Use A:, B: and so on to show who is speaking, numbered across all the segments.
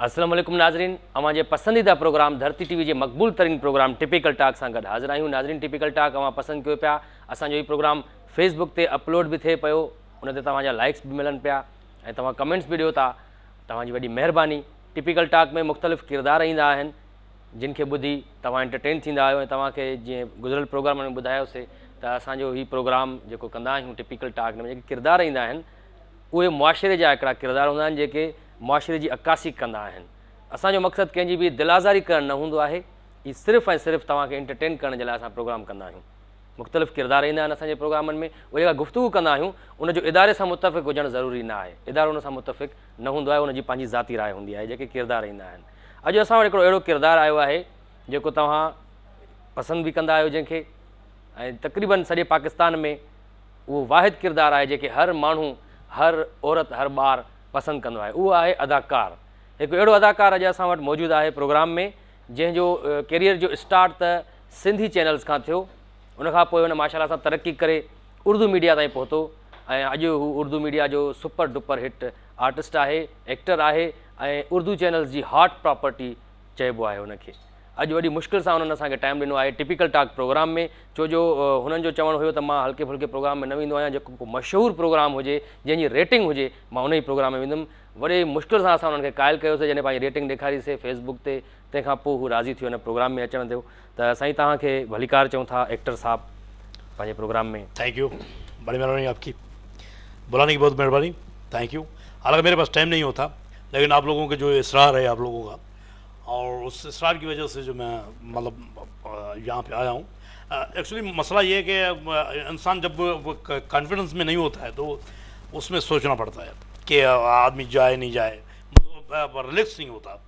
A: अस्सलाम वालेकुम नाज़रीन, अवांजे पसंदीदा प्रोग्राम धरती टीवी जे मक़बूल तरीन प्रोग्राम टिपिकल टॉक सां गॾु हाज़िर आहियूं। नाज़रीन, टिपिकल टॉक अवां पसंदि कयो पिया। असांजो ही प्रोग्राम फेसबुक ते अपलोड भी थिए पियो, उन ते तव्हांजा लाइक्स भी मिलनि पिया ऐं तव्हां कमेंट्स भी ॾियो था। तव्हांजी वॾी महिरबानी। टिपिकल टॉक में मुख़्तलिफ़ किरदार ईंदा आहिनि जिन खे ॿुधी तव्हां एंटरटेन थींदा आहियो ऐं तव्हांखे जीअं गुज़िरियल प्रोग्राम में ॿुधायोसीं त असांजो ही प्रोग्राम जेको कंदा आहियूं टिपिकल टॉक में जेके किरदार ईंदा आहिनि उहे मुआशिरे जा हिकिड़ा किरदार हूंदा आहिनि जेके मुआशिरे जी अक्कासी कंदा आहिनि। असांजो मक़सदु कंहिंजी बि दिलाज़ारी करणु न हूंदो आहे, ही सिर्फ़ु ऐं सिर्फ़ु तव्हांखे एंटरटेन करण जे लाइ असां प्रोग्राम कंदा आहियूं। मुख़्तलिफ़ किरदार ईंदा आहिनि असांजे प्रोग्रामनि में, उहे जेका गुफ़्तगू कंदा आहियूं उनजो इदारे सां मुतफ़िक़ हुजणु ज़रूरी न आहे। इदारो उन सां मुतफ़िक़ न हूंदो आहे, उनजी पंहिंजी ज़ाती राय हूंदी आहे। जेके किरदार ईंदा आहिनि, अॼु असां वटि हिकिड़ो अहिड़ो किरदारु आयो आहे जेको तव्हां पसंदि बि कंदा आहियो, जंहिंखे ऐं तक़रीबन सॼे पाकिस्तान में उहो वाहिद किरदारु आहे जेके हर माण्हू, हर औरत, हर ॿारु पसंदि कंदो आहे। उहो आहे अदाकार। हिकु अहिड़ो अदाकार अॼु असां वटि मौजूदु आहे प्रोग्राम में जंहिंजो कैरियर जो स्टार्ट त सिंधी चैनल्स खां थियो, उनखां पोइ हुन माशाअल्लाह सां तरक़ी करे उर्दू मीडिया ताईं पहुतो ऐं अॼु हू उर्दू मीडिया जो सुपर डुपर हिट आर्टिस्ट आहे, एक्टर आहे ऐं उर्दू चैनल्स जी हॉट प्रॉपर्टी चइबो आहे हुनखे। अॼु वॾी मुश्किल सां हुननि असांखे टाइम ॾिनो आहे टिपिकल टॉक प्रोग्राम में, छो जो हुननि जो चवणु हुयो त मां हल्के फुल्के प्रोग्राम में न वेंदो आहियां, जेको को मशहूरु प्रोग्राम हुजे जंहिंजी रेटिंग हुजे मां उन ई प्रोग्राम में वेंदुमि। वॾे मुश्किल सां असां हुननि खे क़ाइल कयोसीं, जॾहिं पंहिंजी रेटिंग ॾेखारीसीं फेसबुक ते, तंहिंखां पोइ हू राज़ी थियो हिन प्रोग्राम में अचण थियो। त साईं तव्हांखे भलीकार चऊं था एक्टर साहब पंहिंजे प्रोग्राम में।
B: थैंक यू, बड़ी मेहरबानी आपकी, बुलाने की बहुत मेहरबानी, थैंक यू। हालांकि मेरे पास टाइम नहीं होता, लेकिन आप लोगों के जो इसरार है आप लोगों का, और उस इसरार की वजह से जो मैं मतलब यहाँ पे आया हूँ। एक्चुअली मसला ये है कि इंसान जब कॉन्फिडेंस में नहीं होता है तो उसमें सोचना पड़ता है कि आदमी जाए नहीं जाए, रिलैक्स नहीं होता,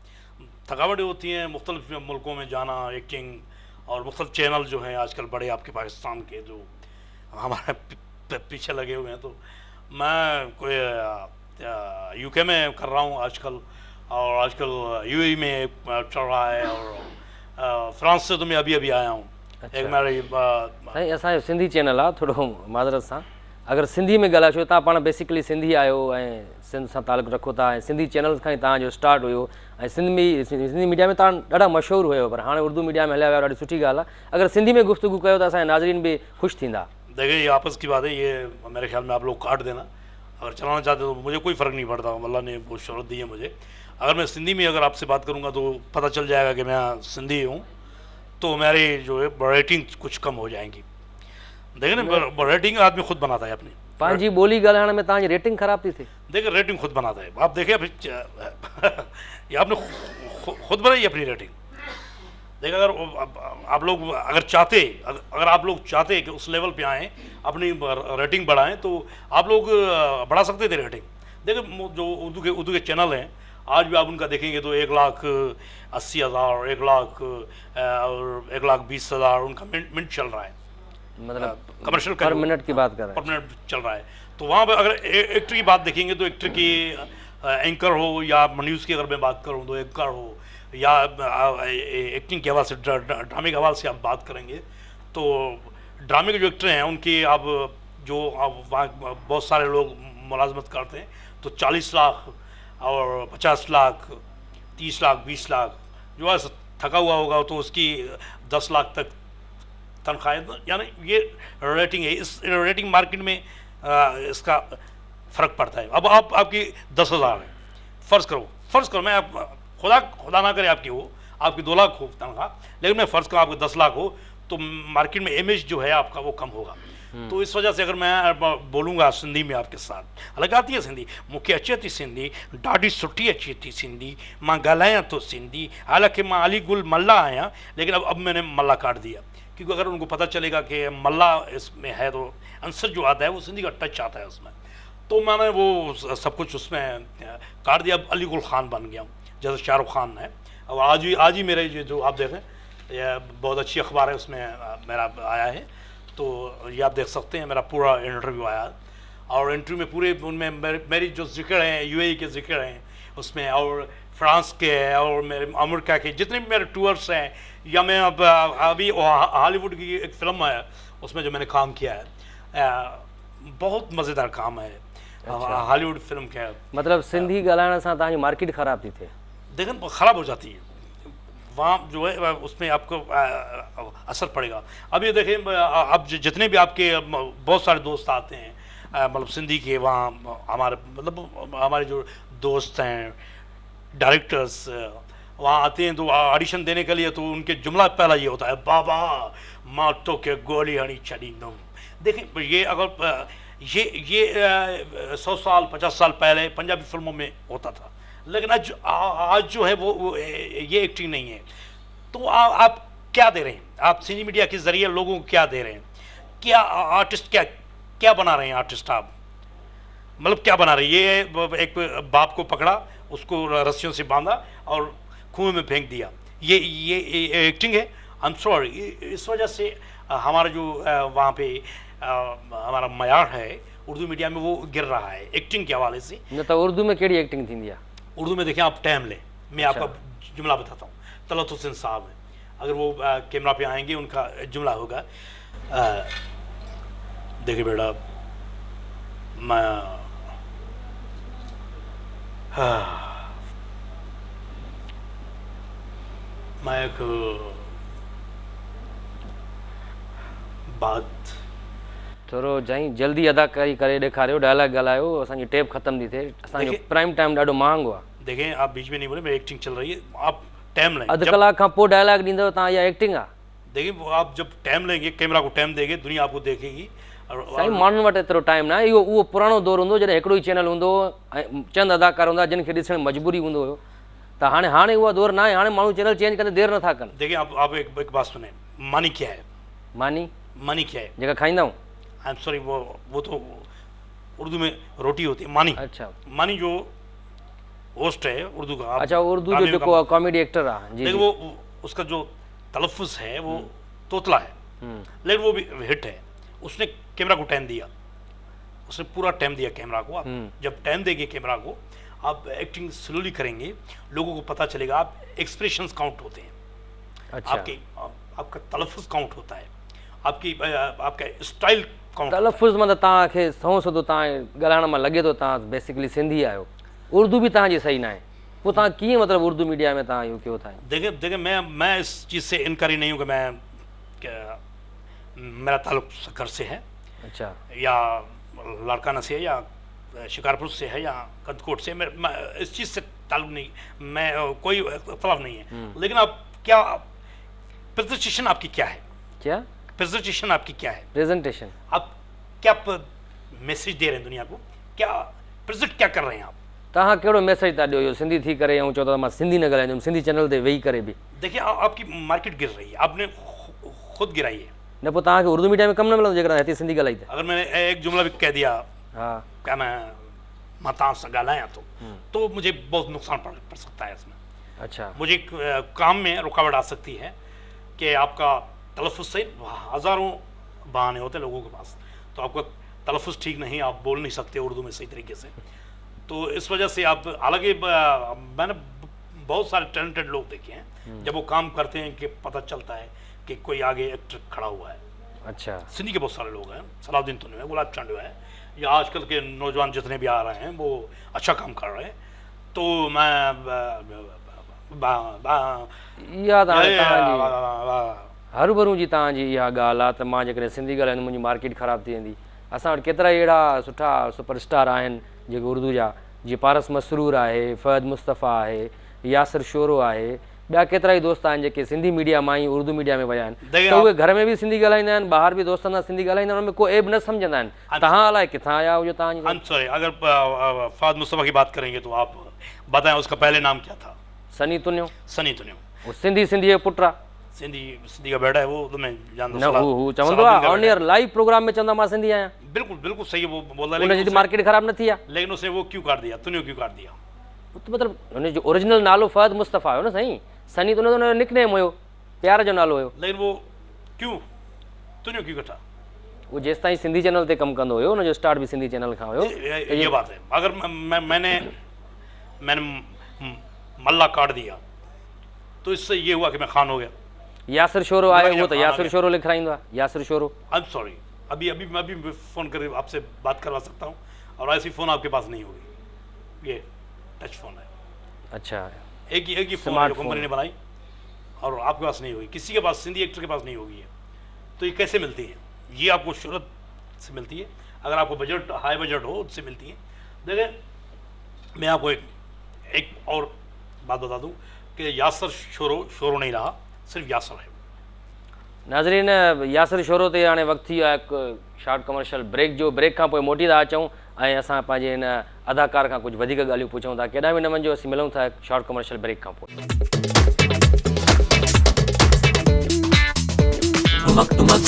B: थकावटें होती हैं। मुख्तलिफ मुल्कों में जाना, एक्टिंग, और मुख्तलिफ चैनल जो हैं आजकल बड़े आपके पाकिस्तान के जो हमारे पीछे लगे हुए हैं, तो मैं कोई यूके में कर रहा हूँ आजकल, और आजकल यूएई में चल रहा है, और फ्रांस से तो मैं अभी आया हूँ।
A: अच्छा।
B: एक मेरी
A: साईं असांजो सिंधी चैनल आहे, थोरो माज़रत सां अगरि सिंधी में ॻाल्हायो, छो तव्हां पाण बेसिकली सिंधी आहियो ऐं सिंध सां तालुक़ु रखो था ऐं सिंधी चैनल्स खां ई तव्हांजो स्टार्ट हुयो ऐं सिंधी मीडिया में तव्हां ॾाढा मशहूरु हुयो, पर हाणे उर्दू मीडिया में हलिया विया, ॾाढी सुठी ॻाल्हि आहे। अगरि सिंधी में गुफ्तगू कयो त असांजा नाज़रीन भी ख़ुशि थींदा।
B: देखिए, ये आपस की बात है, ये मेरे ख्याल में आप लोग काट देना, अगर चलाना चाहते हो तो मुझे कोई फ़र्क नहीं पड़ता, अल्लाह ने बहुत शोहरत दी है मुझे। अगर मैं सिंधी में अगर आपसे बात करूँगा तो पता चल जाएगा कि मैं सिंधी हूँ, तो मेरी जो है रेटिंग कुछ कम हो जाएंगी। देखिए ना, रेटिंग आदमी खुद बनाता है अपनी,
A: पंहिंजी ॿोली ॻाल्हाइण में तव्हांजी रेटिंग ख़राब थी थिए।
B: देखिए, रेटिंग खुद बनाता है। आप देखिए, ये आपने खुद बनाई अपनी रेटिंग। देखिए, अगर आप लोग अगर आप लोग चाहते कि उस लेवल पे आएँ, अपनी रेटिंग बढ़ाएं, तो आप लोग बढ़ा सकते थे रेटिंग। देखिए, जो उर्दू के चैनल हैं, आज भी आप उनका देखेंगे तो 1,80,000, 1,00,000 और 1,20,000 उनका मिनट चल रहा है,
A: मतलब
B: कमर्शियल
A: पर मिनट की बात कर रहे हैं,
B: पर मिनट चल रहा है। तो वहाँ पर अगर एक्टर की बात देखेंगे तो एक्टर की एंकर हो, या न्यूज़ की अगर मैं बात करूँ तो एंकर हो, या एक्टिंग के हवाले से, ड्रामे के हवाले से आप बात करेंगे तो ड्रामे के जो एक्टर हैं उनकी आप वहाँ बहुत सारे लोग मुलाजमत करते हैं, तो 40 लाख और 50 लाख, 30 लाख, 20 लाख, जो है थका हुआ होगा तो उसकी 10 लाख तक तनख्वाह, यानी ये रेटिंग है। इस रेटिंग मार्केट में इसका फ़र्क पड़ता है। अब आपकी 10,000 है, फ़र्ज़ करो मैं खुदा ना करे आपकी 2 लाख हो तनख्वाह, लेकिन मैं फ़र्ज़ करूँ आपकी 10 लाख हो, तो मार्केट में इमेज जो है आपका वो कम होगा। तो इस वजह से अगर मैं बोलूँगा सिंधी में आपके साथ, हालांकि आती है सिंधी, मूंखे अचे थी सिंधी, ॾाढी सुठी अचे थी सिंधी, मां ॻाल्हायां थो सिंधी, हालांकि मां अली गुल मल्ला आहियां, लेकिन अब मैंने मल्ला काट दिया, क्योंकि अगर उनको पता चलेगा कि मल्ला इसमें है तो आंसर जो आता है वो सिंधी का टच आता है उसमें, तो मैंने वो सब कुछ उसमें काट दिया। अब अली गुल खान बन गया, जैसे शाहरुख खान है। और आज ही मेरे जो आप देखें, ये बहुत अच्छी अखबार है, उसमें मेरा आया है, तो ये आप देख सकते हैं, मेरा पूरा इंटरव्यू आया, और इंटरव्यू में पूरे उनमें मेरी जो जिक्र हैं, यूएई के जिक्र हैं उसमें, और फ्रांस के और मेरे अमेरिका के जितने भी मेरे टूर्स हैं, या मैं अभी हॉलीवुड की एक फ़िल्म है उसमें जो मैंने काम किया है, बहुत मज़ेदार काम है। हॉलीवुड फिल्म का
A: मतलब सिंधी ॻाल्हाइण सां तव्हांजी मार्केट ख़राब थी थिए?
B: देखिए ख़राब हो जाती है, वहाँ जो है उसमें आपको असर पड़ेगा। अब ये देखें, अब जितने भी आपके बहुत सारे दोस्त आते हैं मतलब सिंधी के, वहाँ हमारे मतलब हमारे जो दोस्त हैं डायरेक्टर्स वहाँ आते हैं तो ऑडिशन देने के लिए, तो उनके जुमला पहला ये होता है, बाबा माटो के गोली हनी चली दम। देखिए ये अगर ये 100 साल 50 साल पहले पंजाबी फिल्मों में होता था, लेकिन आज जो है वो ये एक्टिंग नहीं है। तो आप क्या दे रहे हैं? आप सिंधी मीडिया के जरिए लोगों को क्या दे रहे हैं? क्या आर्टिस्ट क्या बना रहे हैं? आर्टिस्ट आप मतलब क्या बना रहे हैं? ये एक बाप को पकड़ा, उसको रस्सियों से बांधा और कुएं में फेंक दिया, ये एक्टिंग है? I am sorry. इस वजह से हमारा जो वहाँ पे हमारा मयार है उर्दू मीडिया में वो गिर रहा है एक्टिंग के हवाले से।
A: न तो उर्दू में कड़ी एक्टिंग थी है?
B: उर्दू में देखें आप टाइम लें, मैं आपका जुमला बताता हूँ। तलत हुसैन साहब हैं, अगर वो कैमरा पे आएंगे उनका जुमला होगा, देखिए बेटा मैं एक बात
A: थोरो जाई जल्दी अदाकारी करे ॾेखारियो, डायलॉग ॻाल्हायो, असांजी टेप ख़त्म थी थिए, असांजो प्राइम टाइम ॾाढो महांगो आहे।
B: देखें आप बीच में नहीं बोले, मेरी एक्टिंग चल रही है, आप टाइम लें।
A: अधु कलाक खां पोइ डायलॉग ॾींदव तव्हां, इहा एक्टिंग आहे?
B: देखिए वो आप जब टाइम लेंगे, कैमरा को टाइम देंगे, दुनिया आपको देखेगी।
A: साईं माण्हुनि वटि एतिरो टाइम न आहे, इहो उहो पुराणो दौर हूंदो जॾहिं हिकिड़ो ई चैनल हूंदो ऐं चंद अदाकार हूंदा जिन खे ॾिसण मजबूरी हूंदो हुयो, त हाणे उहा दौर न आहे, हाणे माण्हू चैनल चेंज कंदे देरि नथा कनि।
B: देखिए आप एक बात सुने, मानी क्या है?
A: मानी
B: क्या है?
A: जेका खाईंदा आहियूं?
B: आई एम सॉरी, वो तो उर्दू में रोटी होती है मानी।
A: अच्छा,
B: मानी जो होस्ट है उर्दू का।
A: अच्छा, उर्दू जो जेको कॉमेडी एक्टर आहे जी,
B: वो उसका जो तलफ़ुज़ है वो तोतला है, लेकिन वो भी हिट है। उसने कैमरा को टाइम दिया, उसने पूरा टाइम दिया कैमरा को। आप जब टाइम देंगे कैमरा को, आप एक्टिंग स्लोली करेंगे, लोगों को पता चलेगा। आप एक्सप्रेशंस काउंट होते हैं,
A: अच्छा,
B: आपका तलफ़ुज़ काउंट होता है, आपका स्टाइल काउंट।
A: तलफ़ुज़ मतलब तव्हांखे सौ सदो तव्हां ॻाल्हाइण मां लॻे थो तव्हां बेसिकली सिंधी आहियो, उर्दू भी तव्हांजी सही न आहे, पोइ तव्हां कीअं मतलब उर्दू मीडिया में तव्हां इहो कयो था?
B: देखिए मैं इस चीज़ से इनकारी नहीं हूँ कि मैं मेरा ताल्लुक घर से है,
A: अच्छा,
B: या लाड़काना से है, या शिकारपुर से है, या कदकोट से। मैं इस चीज़ से ताल्लुक नहीं, मैं कोई इख्तलाफ नहीं है। लेकिन आप क्या प्रेजेंटेशन आपकी क्या है?
A: क्या
B: प्रेजेंटेशन आपकी क्या है?
A: प्रेजेंटेशन
B: आप क्या मैसेज दे रहे हैं दुनिया को? क्या प्रेजेंट क्या कर रहे हैं आप?
A: तव्हां कहिड़ो मैसेज था ॾियो सिंधी थी करे, ऐं चओ था मां सिंधी न ॻाल्हाईंदुमि सिंधी चैनल ते वेही करे बि?
B: देखिए आपकी मार्केट गिर रही है, आपने खुद गिराई है।
A: न पोइ तव्हांखे उर्दू मीडिया में कमु न मिलंदो जेकॾहिं हिते सिंधी ॻाल्हाई त?
B: अगर मैंने एक जुमला भी कह दिया,
A: हाँ,
B: क्या मैं तव्हां सां ॻाल्हायां तो मुझे बहुत नुकसान पड़ सकता है इसमें।
A: अच्छा,
B: मुझे काम में रुकावट आ सकती है कि आपका तलफ़ुज़ से हज़ारों बहाने होते हैं लोगों के पास, तो आपका तलफ़ुज़ ठीक नहीं, आप बोल नहीं सकते उर्दू में सही तरीके से। तो इस वजह से आप, हालांकि मैंने बहुत सारे टैलेंटेड लोग देखे हैं, जब वो काम करते हैं कि पता चलता है कि कोई आगे एक्टर खड़ा हुआ है।
A: अच्छा,
B: सिंधी के बहुत सारे लोग हैं, सलाउद्दीन तुन्नू है, गुलाब चांडू है, या आजकल के नौजवान जितने भी आ रहे हैं वो अच्छा काम कर रहे हैं। तो मैं
A: हरूभरू जी तव्हांजी इहा ॻाल्हि आहे त मां जेकॾहिं सिंधी ॻाल्हाईंदुमि मुंहिंजी मार्केट ख़राबु थी वेंदी। असां वटि केतिरा अहिड़ा सुठा सुपरस्टार आहिनि जेके उर्दू जा, जीअं पारस मसरूर आहे, फ़हद मुस्तफ़ा आहे, यासिर शोरो आहे, ॿिया केतिरा ई दोस्त आहिनि जेके सिंधी मीडिया मां ई उर्दू मीडिया में विया आहिनि, त उहे घर में बि सिंधी ॻाल्हाईंदा आहिनि, ॿाहिरि बि दोस्तनि सां सिंधी ॻाल्हाईंदा आहिनि, उनमें को एब न सम्झंदा आहिनि। तव्हां अलाए किथां आया हुजो तव्हांजी?
B: सॉरी, अगर फ़हद मुस्तफ़ा की बात करेंगे तो आप बताएं उसका पहले नाम क्या था?
A: सनी तुन्यो।
B: सनी तुन्यो,
A: वो सिंधी जो पुट आहे,
B: सिंधी का बेटा है वो, तो मैं जानता
A: न हू चवंदो आहे ऑन एयर लाइव प्रोग्राम में चवंदा मां सिंधी आहियां।
B: बिल्कुल सही है वो बोल रहा है,
A: उनजी मार्केट ख़राब न थी आहे,
B: लेकिन उसने वो क्यों काट दिया? तुन्यो क्यों काट दिया?
A: मतलब उनजो ओरिजिनल नालो फ़हद मुस्तफ़ा हुयो न साईं, सनी तुन्यो तो निकनेम हुयो, प्यार जो नालो हुयो।
B: लेकिन वो क्यों तुन्यो क्यों कटा?
A: वो जेसि ताईं सिंधी चैनल ते कमु कंदो हुयो, उनजो स्टार्ट बि सिंधी चैनल खां हुयो।
B: ये बात है। अगर मैंने मल्ला काट दिया तो इससे ये हुआ कि मैं खान हो गया।
A: यासिर शोरो आयो, वो तो यासिर शोरो लिखाईंदो आहे, Yasir sorrow.
B: I am sorry, अभी अभी मैं भी फ़ोन कर आपसे बात करवा सकता हूँ, और ऐसी फ़ोन आपके पास नहीं होगी। ये टच फ़ोन है,
A: अच्छा,
B: एक ही फ़ोन है जो कंपनी ने बनाई, और आपके पास नहीं होगी, किसी के पास, सिंधी एक्टर के पास नहीं होगी। तो ये कैसे मिलती है? ये आपको शोहरत से मिलती है, अगर आपको बजट हाई बजट हो उससे मिलती है। देखें, मैं आपको एक और बात बता दूं कि यासर शोरो नहीं रहा, सिर्फ यासर है।
A: नाज़रीन, यासर शोरो ते हाणे वक़्तु थी वियो आहे हिकु शॉर्ट कमर्शियल ब्रेक जो। ब्रेक खां पोइ मोटी था अचूं ऐं असां पंहिंजे हिन अदाकार खां कुझु वधीक ॻाल्हियूं पुछूं था। केॾा बि न वञो, असीं मिलूं था शॉर्ट कमर्शियल ब्रेक खां पोइ।
C: tumak tumak,